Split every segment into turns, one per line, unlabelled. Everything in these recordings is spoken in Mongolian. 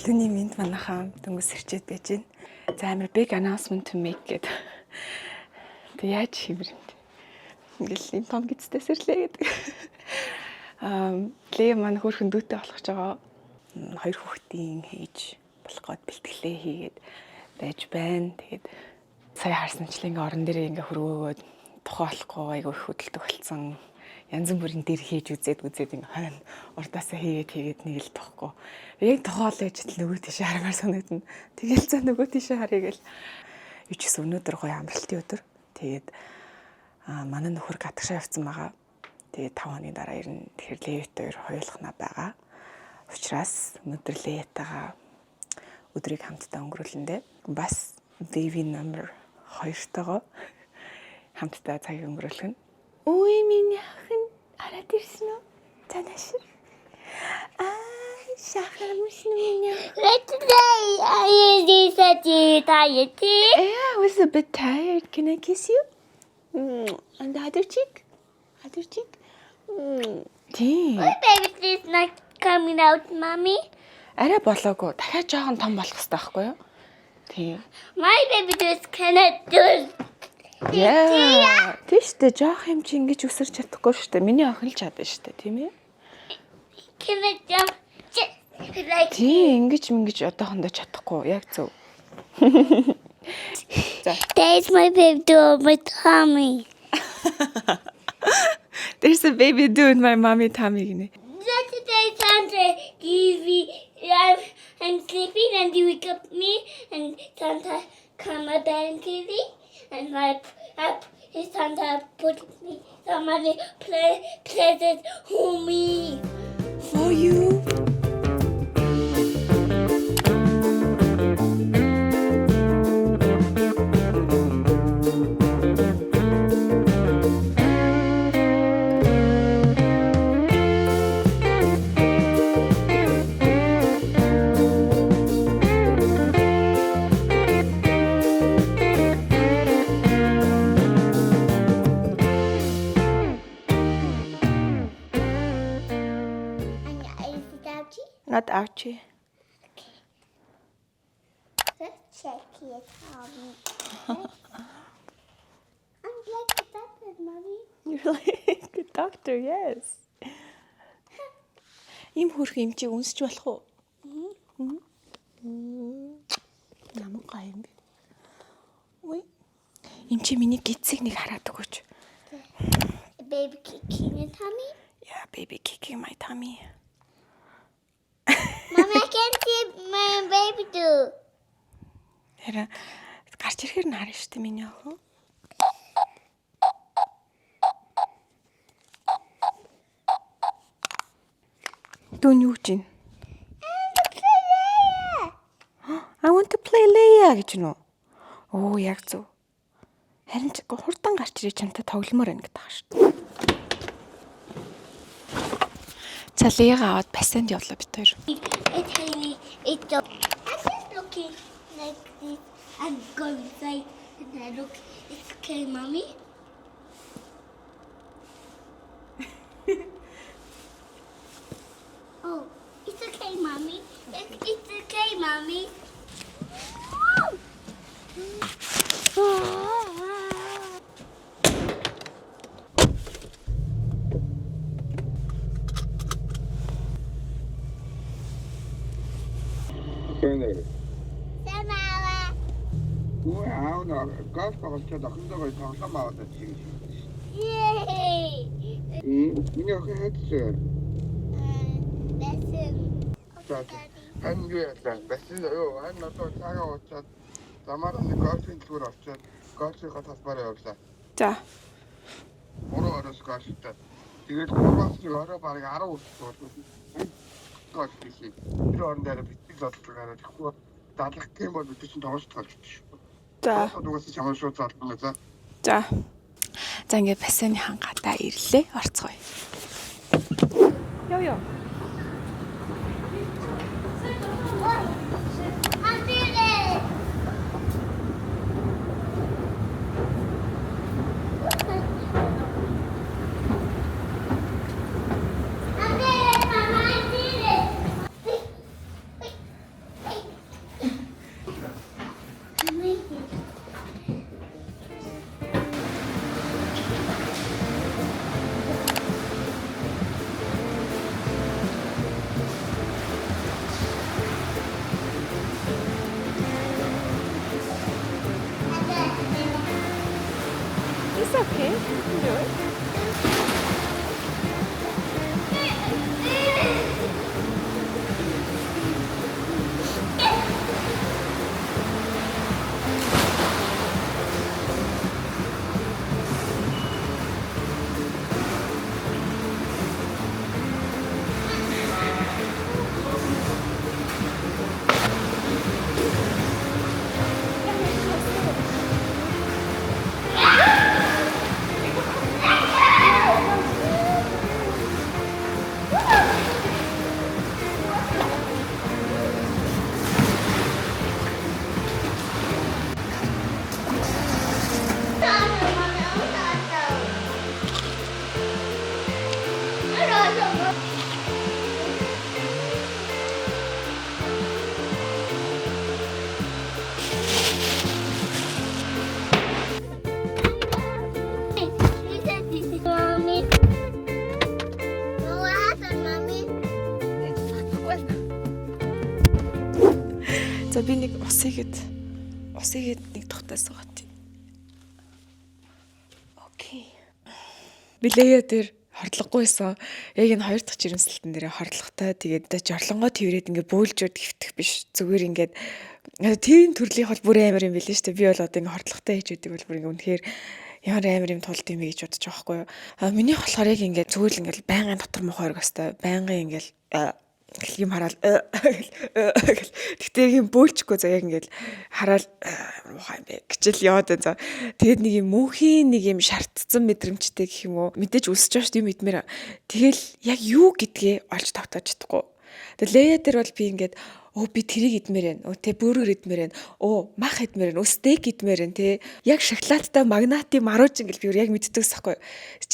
Өглөөний минь манайхаа дөнгөс ирчээд байж байна. За амар big announcement to make гэдэг. Тэг яаж хийвэрэнт. Ингээл юм том гизтэй сэрлээ гэдэг. Лээ маань хөөрхөн дүүтэй болох ч байгаа. Хоёр хүүхдийн хийж болох гээд бэлтгэлээ хийгээд байж байна. Тэгээд сая харсанчлаа ингээ орон дээрээ ингээ хөрөөгөөд тухай болохгүй айгу их хөдөлтөг болсон. Янз бүрийн дээр хийж үзээд ингээ хойно урдаасаа хийгээд нэг л тохгүй. Яг тохоол ээж л нөгөө тийш хармаар санагдана. Тэгэл за нөгөө тийш харъя гэл. Юу ч гэсэн өнөөдөр гоё амралтын өдөр. Тэгээд манай нөхөр гадагшаа явцсан байгаа. Тэгээд 5 хоногийн дараа ирнэ. Тэгэхээр Левит хоёр хоёулахна байгаа. Учираас өнөөдөр Левитагаа өдрийг хамтдаа өнгөрүүлэндээ бас baby number 2-тойгоо хамтдаа цаг өнгөрүүлэх нь. Ой миний охин хараад ирсэн үү? Танашир. Шахар мөшнө миний.
Today I tired.
Yeah, I was a bit tired. Can I kiss you? On the other cheek? Other cheek? Тий.
My baby is not coming out, mommy.
Арай болоогүй. Дахиад жоохон том болох хэрэгтэй байхгүй юу? Тий.
My baby just cannot do it.
Yeah. Тийштэй жоох юм чи ингэж үсэрч чадахгүй шүү дээ. Миний охин л чадна шүү дээ, тийм ээ?
Cannot jump just like
Тий, ингэж одоохондоо чадахгүй. Яг зөв. За.
There's my baby doing my tummy.
There's a baby doing my mommy tummy гинэ.
Yesterday Santa gave me I'm sleeping and you wake up me and Santa come my bed and TV and Santa put me somebody present for me.
For you. Not Archie.
Let's check it out. I'm like a doctor, mommy.
You're like a doctor, yes. Им хөрх юм чи үнсч болох уу? Намайг гай юм би. Ой. Им чи миний гидсийг нэг хараад өгөөч.
Baby kicking your tummy?
Yeah, baby kicking my tummy.
Mommy, I can't see my baby do.
Харин гарч ирэхээр нь харна шүү дээ миний охин. Дүүн юу гэж байна? I want to play Leia гэж нөө. Оо яг зөв. Харин ч хурдан гарч ирээ чамтай тогломоор байна гэдэг ааш. За Leia-га аваад бассейнд явлаа бид хоёр.
It's just looking like this. I'm going inside and I look. It's okay, mommy. Oh, it's okay, mommy. It's okay, mommy. Samawa.
Wow, no, golf course to the hundred of some of the things.
Yay!
You know, sir.
Lesson.
And yes, that's it. Oh, I'm not so tired. The mother is golfing tour of chat. Golfing got us better.
За.
More or scotch. Тэгээд гурваас нь орой баг 10 ус болов. Гол хийх. Тэр орон дээр битгий зодлоо гараад ихгүй дадлах гэм бол бид чинь тоглож талж шүү.
За.
Дугаас чамаа шууд залгана за.
За. За ингээд бассейны хангаатаа ирлээ. Орцгоё. Ёо. It's okay. You can do it. За би нэг усыг нэг тогтоосоо гот. Окей. Би лея дээр хордлогогүйсэн. Яг энэ хоёр дахь жирэмслэлтэн дээр хордлоготой тэгээд жорлонгоо тэрээд ингээ бөөлжөд гівтэх биш. Зүгээр ингээд тийм төрлийн бол бүр амар юм билээ шүү дээ. Би бол одоо ингээ хордлоготой хийж өгдөг бол бүр ингээ үнэхээр ямар амар юм тулд юм гэж бодож байгаа байхгүй юу. Миний болохоор яг ингээ зүгээр л ингээ байнгын дотор мохоор гостой. Байнгын ингээл юм хараал тэгтээ юм бөөлчихгүй за яг ингээл хараал муухай юм бэ гэчэл яваад байна. Тэгээд нэг юм мөнхийн нэг юм шаардсан мэдрэмжтэй гэх юм уу мэдээж өсөж байгаа шүү дээ мэдмээр. Тэгэл яг юу гэдгээ олж тогтоож чадахгүй. Тэгээд лея дээр бол би ингээд би тэрийг идмээр байна. Тэ бөөргөр идмээр байна. Мах идмээр байна. Стейк идмээр байна те. Яг шоколадтай магнати марууж ингээл би яг мэддэгс ахгүй.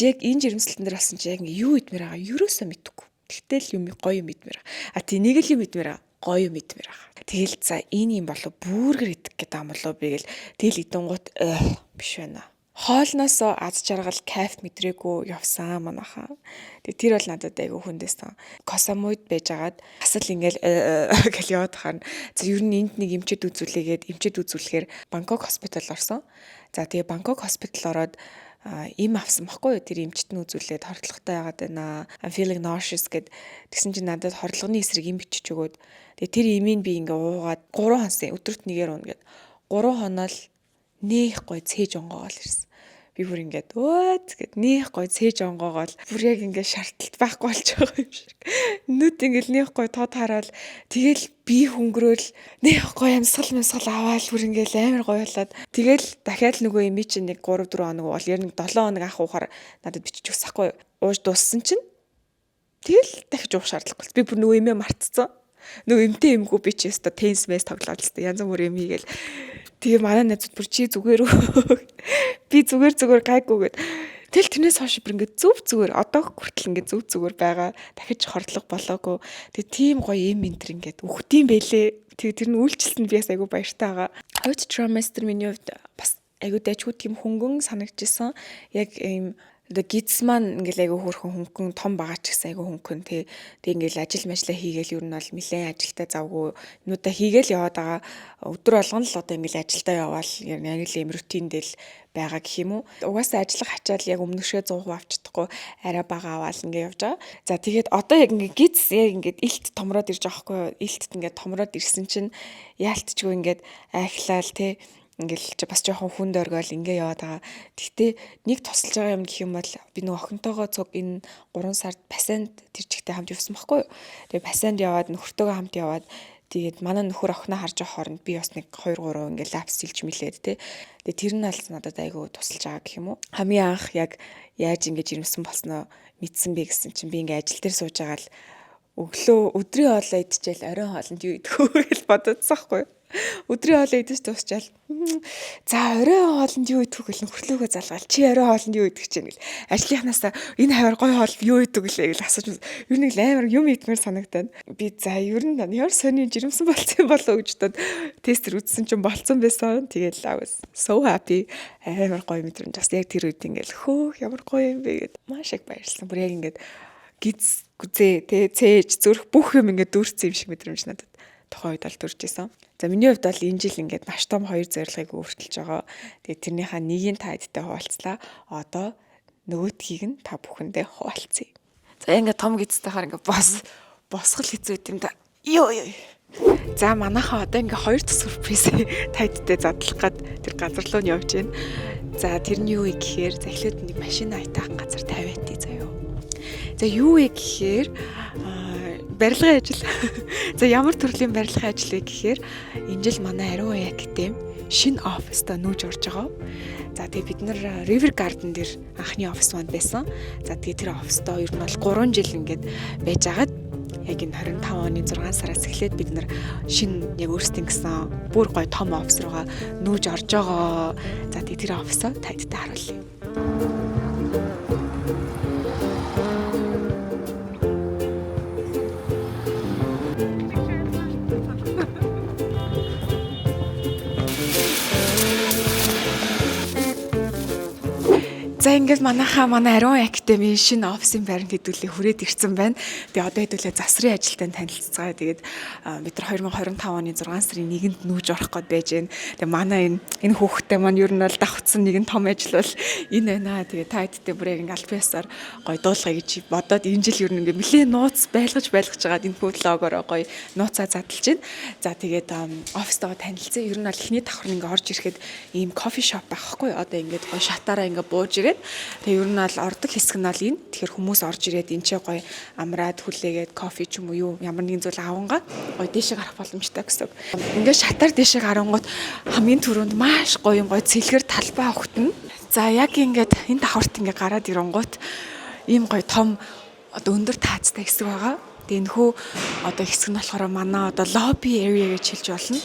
Яг энэ жирэмслэлтэн дээр болсон чи яг юу идмээр байгаа юусоо мэддэггүй. Тэгтэл юм гоё юм идмээр. Тэнийг л юм идмээр. Гоё юм идмээр. Тэгэл за энэ юм болов бүүргэр идэх гэдэг юм болов би гэл тэгэл идэнгуут биш байна. Хоолноос аз жаргал кайф мэдрээгүй явсан манайхаа. Тэгээ тэр бол надад айгүй хүндээсэн. Косамойд байжгаад асал ингээл гэл яваад хахаар за ер нь энд нэг эмчэд үзүүлэхээр Бангкок хоспитал орсон. За тэгээ Бангкок хоспитал ороод им авсан баггүй юу тэр эмчт нь үзүүлээд хордлоготой байгаад байна. I'm feeling nauseous гэд тэгсэн чинь надад хордлогын эсрэг им бичиж өгөөд тэгээ тэр имийг би ингээ уугаад 3 хонос өдөрт нэгээр уна гэд 3 хоноо л нээх гой цээж онгоогоол ирсэн. Би бүр ингээд гэд нээх гой цээж онгоогоол бүр яг ингээ шаардлагат байхгүй болж байгаа юм шиг. Нүд ингээл нээх гой тод хараад тэгэл би хөнгөрөөл нээх гой амьсгал аваад бүр ингээл амар гоё болоод тэгэл дахиад нөгөө эми чинь нэг 3 4 хоног бол ер нь 7 хоног ах уухаар надад бичиж өгсөхгүй ууж дууссан чинь тэгэл дахиж уух шаардлагагүй. Би бүр нөгөө эмээ мартцсан. Нөгөө эмтэй эмгүү би чи өстө тенс мэс тоглоод л та янз бүр эми гээл тэгээ манай найзууд бүр чи зүгээр би зүгээр гайгүй гэд тэл тэрнээс хойш бүр ингээд зүгээр одоо хүртэл ингээд зүгээр байгаа дахиж хордлого болоогүй тэгээ тийм гоё эм энтер ингээд үхтiin бэлээ тэгээ тэр нь үйлчлэлтэнд би бас айгүй баяртай байгаа. Хоёрт траместр миний хувьд бас айгүй дайггүй тийм хөнгөн санагдчихсан. Яг ийм гидс маань ингээл айгүй хөөрхөн хөнгөн том байгаа ч гэсэн айгүй хөнгөн тэг ингээл ажил мэжлээ хийгээл ер нь бол нэлээд ажилтаа завгүй нүдэ хийгээл яваад байгаа. Өдөр болгон л одоо ингээл ажилдаа яваал яг л юм рутиндэл байгаа гэх юм уу. Угаасаа ажиллах хачаал яг өмнөшөө 100% авч чадахгүй арай бага аваал ингээ явж байгаа. За тэгээд одоо яг ингээ гидс яг ингээд илт томроод ирж байгаа хгүй. Илтт ингээ томроод ирсэн чинь яалтчгүй ингээд айхлаал те ингээл бас жоохон хүнд оргиол ингээ яваад байгаа. Гэхдээ нэг тусалж байгаа юм гэх юм бол би нөгөө охинтойгоо цуг энэ 3 сард пасанд тэр чигтээ хамт явсан байхгүй юу. Тэгээ пасанд яваад нөхөртөөгөө хамт яваад тэгээд манай нөхөр охиноо харж байгаа хооронд би бас нэг 2 3 ингээ лапс сэлж мэлээд те. Тэгээ тэр нь аль надад айгүй тусалж байгаа гэх юм уу. Хамгийн анх яг яаж ингээ жирэмсэн болсноо мэдсэн бэ гэсэн чинь би ингээ ажил дээр сууж байгаа л өглөө өдрийн хоолоо идчихэл оройн хоолнд юу идэх вэ гэж бодоцсон байхгүй юу. Өдрийн хоолоо идэж дуусчаал. За оройн хоолнд юу идэх вэ гэл нөхрлөөгөө залгаал. Чи оройн хоолнд юу идэх гэж гэл. Ажлынхнаасаа энэ хавар гой хоол юу идэх гэлээ гэл асууж. Юу нэг амар юм идмээр санагдаад. Би за ер нь ямар сони жирэмсэн болцсон болоо гэж бодоод тестер үзсэн чинь болцсон байсан. Тэгээд I was so happy. Амар гой мэдрэмж бас яг тэр үед ингээл хөөх ямар гоё юм бэ гэд маш их баярлсан. Бүр яг ингээд гиз гүзээ тэ цээж зүрх бүх юм ингээд дүүрсэн юм шиг мэдрэмж надад тухайн үед бол төрж исэн. За миний хувьд бол энэ жил ингээд маш том хоёр зорилгыг өөрчилж байгаа. Тэгээд тэрнийхээ нэгийг та хэдтэй хуваалцлаа. Одоо нөгөөдхийг нь та бүхэндээ хуваалцъя. За ингээд том гизтэйхаар ингээд босгол хэцүү юм да. Йоо. За манайхаа одоо ингээ хоёр дахь сюрприз тайдтай задлах гад тэр газар руу нь явж байна. За тэр нь юу вэ гэхээр за эхлээд нэг машин айтаахан газар тавиатай заяа. За юу вэ гэхээр барилгын ажил. За ямар төрлийн барилгын ажил вэ гэхээр энэ жил манай Ариун Академи шинэ оффистаа нүүж орж байгаа. За тэгээ бид нар River Garden дээр анхны оффис маань байсан. За тэгээ тэр оффистоо ер нь бол 3 жил ингээд байж агаад яг энэ 25 оны 6 сараас эхлээд бид нар шинэ яг өөрсдийн гэсэн бүр гоё том офис руугаа нүүж орж байгаа. За тэгээ тэр офисоо тайдтай харуулъя. За ингээд манай Ариун Академи шинэ офисын байранд хэдүүлээ хүрээд ирсэн байна. Тэгээ одоо хэдүүлээ засрын ажилтан танилццгаа. Тэгээд бид нар 2025 оны 6 сарын 1-нд нүүж орох гээд байж байна. Тэгээ манай энэ хүүхдтэй маань ер нь бол давхцсан нэгэн том ажил бол энэ байна. Тэгээ та хэдтэй бүр яг ингээд аль биесаар гоё дуулгая гэж бодоод энэ жил ер нь ингээд нэлээд нууц байлгаж жагаад энэ фотлогоороо гоё нууцаа задлж байна. За тэгээд офистойгоо танилцсан. Ер нь бол эхний давхар нь ингээд орж ирэхэд ийм кофе шоп байхгүй. Одоо ингээд гоё шатаараа ингээд бууж ирээд тэгээ ер нь бол ордог хэсэг нь бол энэ. Тэгэхээр хүмүүс орж ирээд энэ ч гоё амраад хүлээгээд кофе ч юм уу юу ямар нэгэн зүйл авангаа гоё дээшээ гарах боломжтой гэсэн. Ингээд шатаар дээшээ гарангууд хамгийн түрүүнд маш гоё цэлгэр талбай өгтөн. За яг ингээд энэ давхарт ингээд гараад ирэнгуут ийм гоё том одоо өндөр таацтай хэсэг байгаа. Тэгээ энэ хүү одоо хэсэг нь болохоор манай одоо lobby area гэж хэлж болно.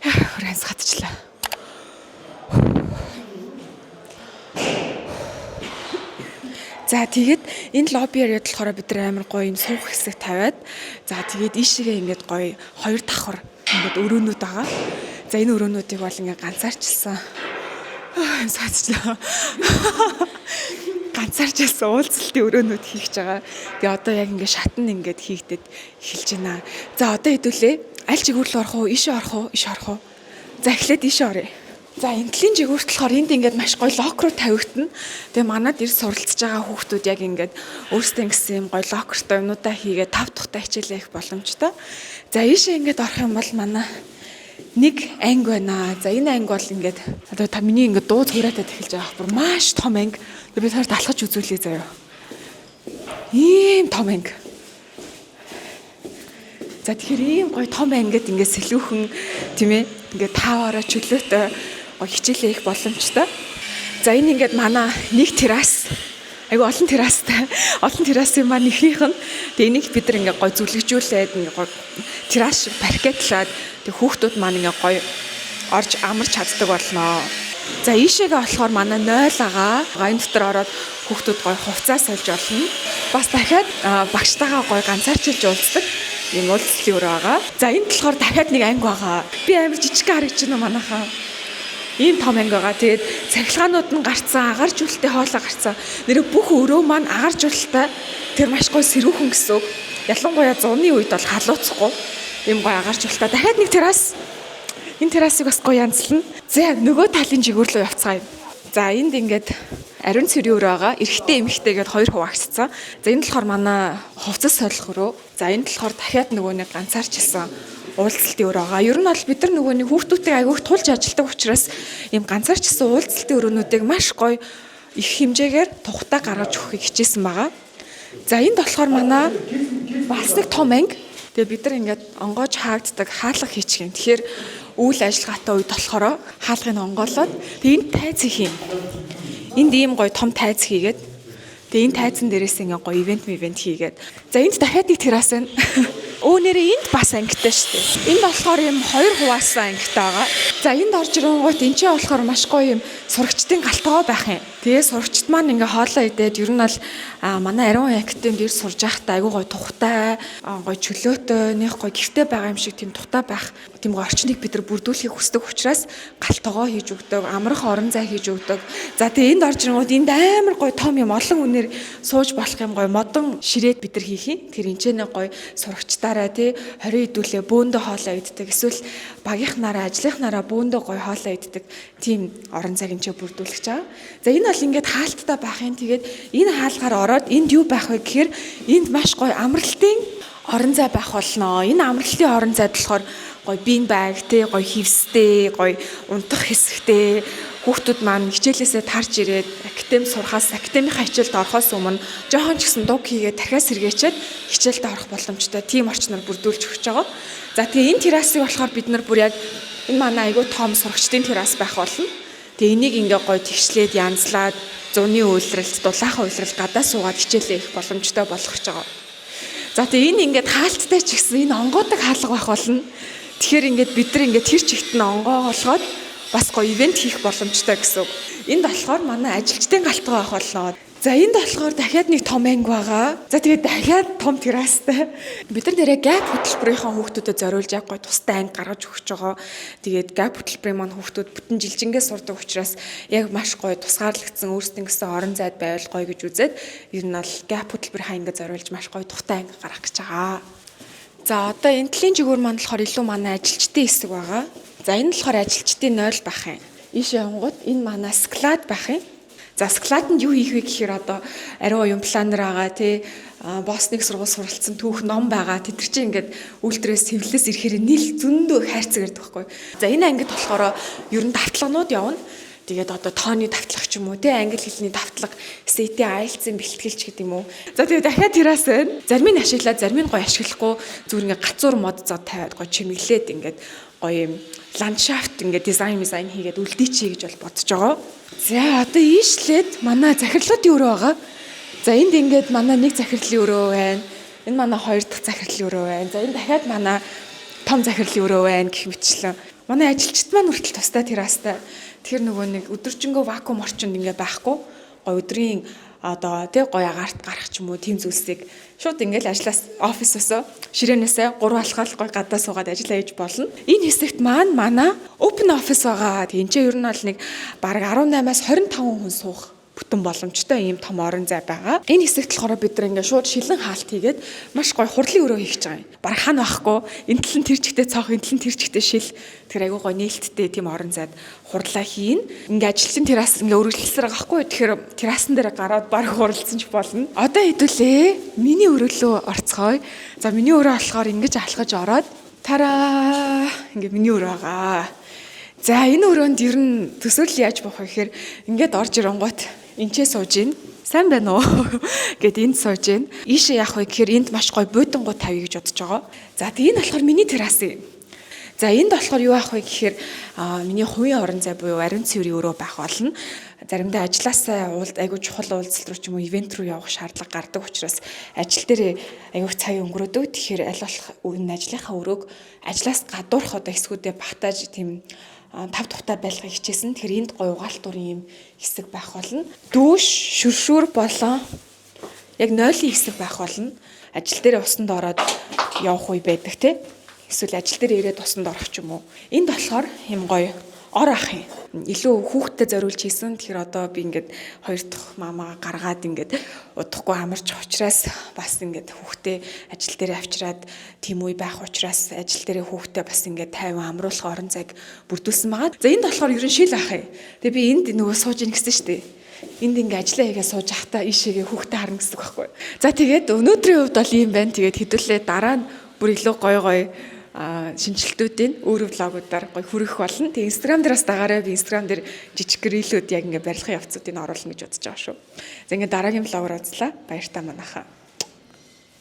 Хүрээс хатчлаа. За тэгээд энэ лобби ареад болохоор бид нар амар гоё юм суух хэсэг тавиад за тэгээд ийшээгээ ингээд гоё хоёр давхар ингээд өрөөнүүд байгаа. За энэ өрөөнүүдийг бол ингээд ганцаарчилсан. Саацлаа. Ганцаарчилсан уулзалтын өрөөнүүд хийх гэж байгаа. Тэгээ одоо яг ингээд шатн ингээд хийгдэд эхэлж байна. За одоо хэдүүлээ аль чигээр рүү орох уу? Ийшээ орох уу? Ийш орох уу? За эхлээд ийшээ оръё. За энтлийн жигүүрт болохоор энд ингээд маш гоё локер тавигдана. Тэгээ манад ирж суралцж байгаа хүүхдүүд яг ингээд өөрсдөө гэсэн юм гоё локертой юмнуудаа хийгээд 5 тухтай хичээлээ их боломжтой. За ийшээ ингээд орох юм бол манай нэг анги байна. За энэ анги бол ингээд одоо та миний ингээд дуу цограатай эхэлж байгаа бүр маш том анги. Би таар талхаж үзүүлээ заяа. Ийм том анги. За тэгэхээр ийм гоё том ангид ингээд сэлүүхэн тийм ээ ингээд тааваараа чөлөөтэй хичээлээ их боломжтой. За энэ ингээд манай нэг террас. Айгу олон террастай. Олон террасын маань ихнийх нь. Тэгээ энийг бид нар ингээд гой зүлгэжүүлээд ингээд гой террас паркетлаад тэг хүүхдүүд маань ингээд гой орж амарч чаддаг болноо. За ийшээгээ болохоор манай 0 агаа. Энэ дотор ороод хүүхдүүд гой хувцас сольж олно. Бас дахиад багштайгаа гой ганцаарчилж уулздаг. Ийм уулзлын өрөө байгаа. За энд болохоор дахиад нэг анги байгаа. Би амар жижиг харагдаж байна манайхаа. Ийм том анги байгаа. Тэгээд цахилгаанууд нь гарцсан, агаар жүлтэй хоолой гарцсан. Нэр бүх өрөө маань агаар жүлтэй. Тэр маш гоё сэрүүхэн гэсэн үг. Ялангуяа зуны үед бол халууцахгүй. Ийм гоё агаар жүлтэй. Дахиад нэг террас. Энэ террасыг бас гоё янзлна. За нөгөө талын жигүүр рүү явцгаая. За энд ингээд ариун цэрийн өрөө байгаа. Эрэгтэй эмэгтэй гэдээ хоёр хуваагдсан. За энэ болохоор манай хувцас солих өрөө. За энэ болохоор дахиад нөгөө нэг ганцаарчилсан уулзалтын өрөө байгаа. Ер нь бол бид нар нөгөө нэг хүүхдүүдтэй айгүйх тулж ажилдаг учраас ийм ганцаарчилсан уулзалтын өрөөнүүдийг маш гоё их хэмжээгээр тухтаа гаргаж өгөхийг хичээсэн байгаа. За энд болохоор манай бас нэг том анги. Тэгээ бид нар ингээд онгоож хаагддаг хаалга хийчихээн. Тэгэхээр үйл ажиллагаатай үед болохоор хаалгыг онгоолоод тэгээ энд тайз хийх юм. Энд ийм гоё том тайз хийгээд тэгээ энэ тайзан дээрээс ингээ гоё ивент хийгээд за энд дахиад нэг террас байна. Нэрээ энд бас ангитай шүү дээ. Энд болохоор юм хоёр хуваасан ангитай байгаа. За энд орж ирэнгүүт энэ чинь болохоор маш гоё юм сурагчдын галтгоо байх юм. Тэгээ сурагчд маань ингээ хоолоо идээд ер нь бол манай Ариун Академид ирж сурж байхдаа айгүй гоё тухтай, гоё чөлөөтэй, нэг гоё гэртэй байгаа юм шиг тийм тухтай байх. Тийм гоё орчныг бид нар бүрдүүлэхийг хүсдэг учраас галтгоо хийж өгдөг, амрах орон зай хийж өгдөг. За тэгээ энд орж ирэнгүүт энд амар гоё том юм олон үнээр сууж болох юм гоё модон ширээд бид нар хийх юм. Тэр энэ ч нэг гоё сурагчтай дурсагчдаараа тий 20 хэдүүлээ бөөндөө хоолоо иддэг. Эсвэл багийнхнаараа, ажлынхнаараа бөөндөө гоё хоолоо иддэг. Тийм орон зайг энэ бүрдүүлж байгаа. За энэ бол ингээд хаалттай байх юм. Тэгээд энэ хаалгаар ороод энд юу байх вэ гэхээр энд маш гоё амралтын орон зай байх болно. Энэ амралтын орон зайд болохоор гоё бин баг тий гоё хевстэй, гоё унтах хэсэгтэй хүүхдүүд маань хичээлээсээ тарж ирээд академи сурахаас академийн хичээлд орохоос өмнө жоохон ч гэсэн дуг хийгээд дахиад сэргээчээд хичээлд орох боломжтой тийм орчноор бүрдүүлж өгч байгаа. За тэгээ энэ террасыг болохоор бид нар бүр яг энэ манай айгуу том сурагчдын террас байх болно. Тэгээ энийг ингээ гоё тэгшлээд янзлаад зуны үйлрэлт, дулаахан үйлрэлт гадаа суугаад хичээлээ их боломжтой болгож байгаа. За тэгээ энэ ингээд хаалттай ч гэсэн энэ онгоодаг хаалга байх болно. Тэгэхээр ингээд бид нар ингээд тэр чигт нь онгоо олгоод бас гоё ивент хийх боломжтой гэсэн үг. Энд болохоор манай ажилчдын галтгаа байх болно. За энд болохоор дахиад нэг том анги байгаа. За тэгээд дахиад том террастай. Бид нар нэрээ гап хөтөлбөрийнхөө хүүхдүүдэд зориулж яг гоё тустай анги гаргаж өгч байгаа. Тэгээд гап хөтөлбөрийн маань хүүхдүүд бүтэн жилжингээ сурдаг учраас яг маш гоё тусгаарлагдсан өөрсдийн гэсэн орон зайд байвал гоё гэж үзээд ер нь бол гап хөтөлбөрийнхаа ангид зориулж маш гоё тухтай анги гаргах гэж байгаа. За одоо энтлийн жигүүр маань болохоор илүү манай ажилчдын хэсэг байгаа. За энэ болохоор ажилчдын 0 байх юм. Ийшээ онгод энэ манай склад байх юм. За складанд юу хийх вэ гэхээр одоо ариун уян планер байгаа тий босныг сургууль суралцсан түүх ном байгаа. Тэд нар чинь ингээд үйлдвэрээс сэвлээс ирэхээр нийл зөндөө хайрцаг гэдэг байхгүй. За энэ ангид болохоор ер нь давтлагнууд явна. Тэгээд одоо тооны давтлага ч юм уу тий англи хэлний давтлага SAT IELTS-ийн бэлтгэлч гэдэг юм уу. За тэгээд дахиад террас байна. Зарим нь ашиглаад зарим нь гоё ашиглахгүй зүгээр ингээ гацуур мод зод тавиад гоё чимэглээд ингээд гоё юм ландшафт ингээ дизайн хийгээд үлдээчээ гэж бол бодож байгаа. За одоо ийшлээд манай захирлуудын өрөө байгаа. За энд ингээд манай нэг захирлын өрөө байна. Энэ манай хоёр дахь захирлын өрөө байна. За энэ дахиад манай том захирлын өрөө байна гэх мэтчлэн. Манай ажилчид маань хүртэл тустай террастай. Тэр нөгөө нэг өдөржингөө вакуум орчинд ингээ байхгүй. Гой өдрийн одоо тий гоё агаарт гарах ч юм уу тийм зүйлсийг шууд ингээл ажлаас офисоосоо ширээнээсээ 3 алхаал гоё гадаа суугаад ажиллаа хийж болно. Энэ хэсэгт манай open office байгаа. Тэг энэ чинь ер нь бол нэг бараг 18-аас 25 хүн суух бүтэн боломжтой ийм том орон зай байгаа. Энэ хэсэгт болохоор бид нар ингээ шууд шилэн хаалт хийгээд маш гоё хурлын өрөө хийж байгаа юм. Бараг хана байхгүй. Энэ талын тэр чигтээ цоох, энэ талын тэр чигтээ шил. Тэгэхээр айгүй гоё нээлттэй тийм орон зайд хурлаа хийн. Ингээ ажилчин террас ингээ өргөлсөр байгаа байхгүй. Тэгэхээр террасан дээр гараад баг хуралцсан ч болно. Одоо хэдүүлээ миний өрөөлөө орцгоё. За миний өрөө болохоор ингэж алхаж ороод тараа ингээ миний өрөө байгаа. За энэ өрөөнд ер нь төсөөлөл яаж болох вэ гэхээр ингээд орж ирэнгуут энчээ сууж гин. Сайн байна уу? Гэт энд сууж гин. Ийшээ яах вэ гэхээр энд маш гоё буудэнгууд тавья гэж бодож байгаа. За тэгээ энэ болохоор миний террас юм. За энд болохоор юу аах вэ гэхээр миний хувийн орон зай буюу ариун цэврийн өрөө байх болно. Заримдаа ажлаасаа айгуу чухал уулзалт руу ч юм уу ивент руу явах шаардлага гардаг учраас ажил дээр айгуу цаг өнгөрөөдөг. Тэгэхээр аль болох энэ ажлынхаа өрөөг ажлаас гадуурх одоо хэсгүүдэд багтааж тийм тав тухтай байлгахыг хичээсэн. Тэгэхээр энд гоё угаалтурын юм хэсэг байх болно. Дүүш, шүршүүр болон яг 0-ийн хэсэг байх болно. Ажил дээр усанд ороод явах үе байдаг те. Эсвэл ажил дээр ирээд усанд орох ч юм уу. Энд болохоор юм гоё ор ах юм. Илүү хүүхдэд зориулж хийсэн. Тэгэхээр одоо би ингээд хоёр дахь мамаа гаргаад ингээд удахгүй амарч учраас бас ингээд хүүхдээ ажил дээр авчираад тийм үе байх учраас ажил дээр хүүхдээ бас ингээд 50 амруулах орон зайг бүрдүүлсэн байгаа. За энд болохоор ерөн шил ах юм. Тэгээ би энд нөгөө сууж ийн гэсэн шүү дээ. Энд ингээ ажиллаа хийгээ сууж ахтаа ийшээгээ хүүхдээ харна гэсэн үг байхгүй. За тэгээд өнөөдрийн хувьд бол ийм байна. Тэгээд хэдүүлээ дараа нь бүр илүү гоё шинжилтүүдийн өөр влогуудаар гоё хүргэх болно. Тэгээ Instagram дээрээс дагаарай. Би Instagram дээр жижиг рилүүд яг ингээ барилгын явцуудыг оруулна гэж бодож байгаа шүү. За ингээ дараагийн влогоор уулзлаа. Баяр та манайхаа.